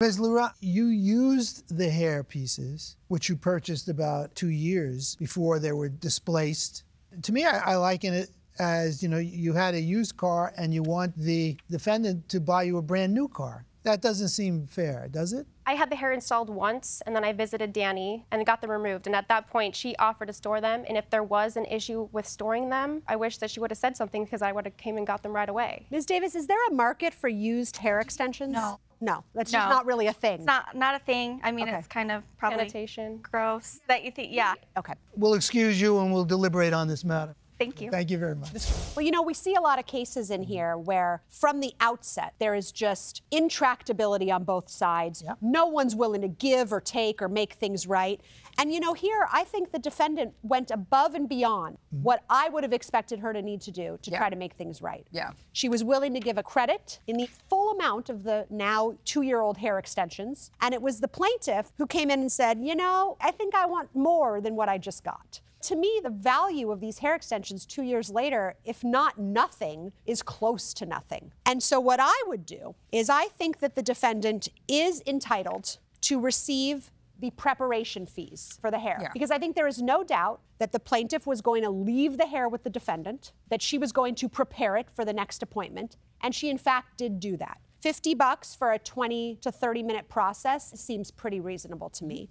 Ms. Laurent, you used the hair pieces, which you purchased about 2 years before they were displaced. To me, I liken it as, you know, you had a used car and you want the defendant to buy you a brand new car. That doesn't seem fair, does it? I had the hair installed once, and then I visited Dani and got them removed. And at that point, she offered to store them. And if there was an issue with storing them, I wish that she would have said something because I would have came and got them right away. Ms. Davis, is there a market for used hair extensions? No. No, that's just not really a thing. It's not a thing. I mean, it's kind of probably Sanitation. gross that you think, yeah. Okay. We'll excuse you and we'll deliberate on this matter. Thank you. Thank you very much. Well, you know, we see a lot of cases in here where from the outset there is just intractability on both sides. Yep. No one's willing to give or take or make things right. And you know, here I think the defendant went above and beyond what I would have expected her to need to do to try to make things right. Yeah. She was willing to give a credit in the full amount of the now 2-year-old hair extensions. And it was the plaintiff who came in and said, you know, I think I want more than what I just got. To me, the value of these hair extensions 2 years later, if not nothing, is close to nothing. And so what I would do is I think that the defendant is entitled to receive the preparation fees for the hair. Yeah. Because I think there is no doubt that the plaintiff was going to leave the hair with the defendant, that she was going to prepare it for the next appointment, and she in fact did do that. $50 for a 20 to 30-minute process seems pretty reasonable to me.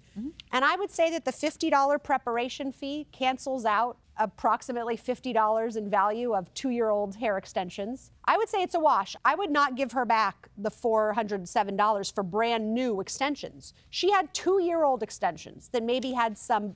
And I would say that the $50 preparation fee cancels out approximately $50 in value of 2-year-old hair extensions. I would say it's a wash. I would not give her back the $407 for brand new extensions. She had 2-year-old extensions that maybe had some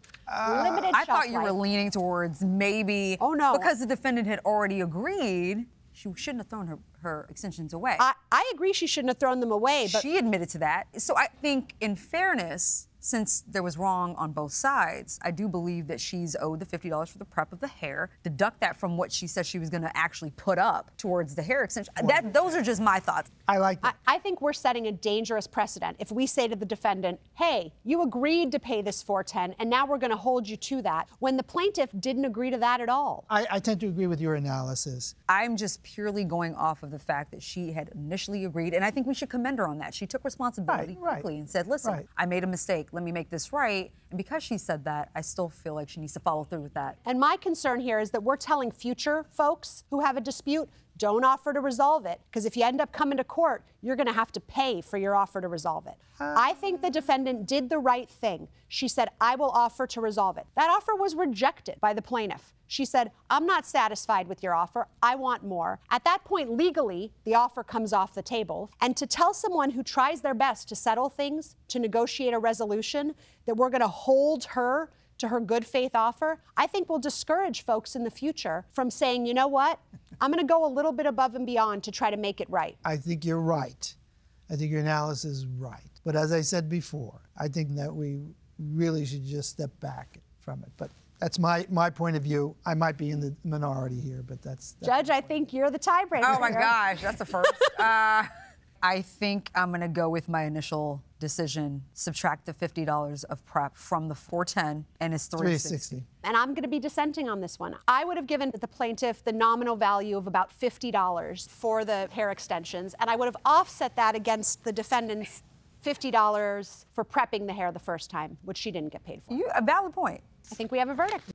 limited I shelf thought you life. were leaning towards maybe, because the defendant had already agreed, she shouldn't have thrown her extensions away. I agree she shouldn't have thrown them away, but she admitted to that. So I think, in fairness, since there was wrong on both sides, I do believe that she's owed the $50 for the prep of the hair. Deduct that from what she said she was going to actually put up towards the hair extension. Those are just my thoughts. I like that. I think we're setting a dangerous precedent if we say to the defendant, hey, you agreed to pay this $410, and now we're going to hold you to that, when the plaintiff didn't agree to that at all. I tend to agree with your analysis. I'm just purely going off of the fact that she had initially agreed, and I think we should commend her on that. She took responsibility quickly and said, listen, I made a mistake. Let me make this right. And because she said that, I still feel like she needs to follow through with that. And my concern here is that we're telling future folks who have a dispute, don't offer to resolve it, because if you end up coming to court, you're going to have to pay for your offer to resolve it. I think the defendant did the right thing. She said, I will offer to resolve it. That offer was rejected by the plaintiff. She said, I'm not satisfied with your offer. I want more. At that point, legally, the offer comes off the table. And to tell someone who tries their best to settle things, to negotiate a resolution, that we're going to hold her to her good faith offer, I think will discourage folks in the future from saying, you know what, I'm going to go a little bit above and beyond to try to make it right. I think you're right. I think your analysis is right. But as I said before, I think that we really should just step back from it. But that's my point of view. I might be in the minority here, but that's Judge, I think you're the tiebreaker. Oh my gosh, that's the first. I think I'm gonna go with my initial decision, subtract the $50 of prep from the $410, and it's $360. And I'm gonna be dissenting on this one. I would have given the plaintiff the nominal value of about $50 for the hair extensions, and I would have offset that against the defendant's $50 for prepping the hair the first time, which she didn't get paid for. A valid point. I think we have a verdict.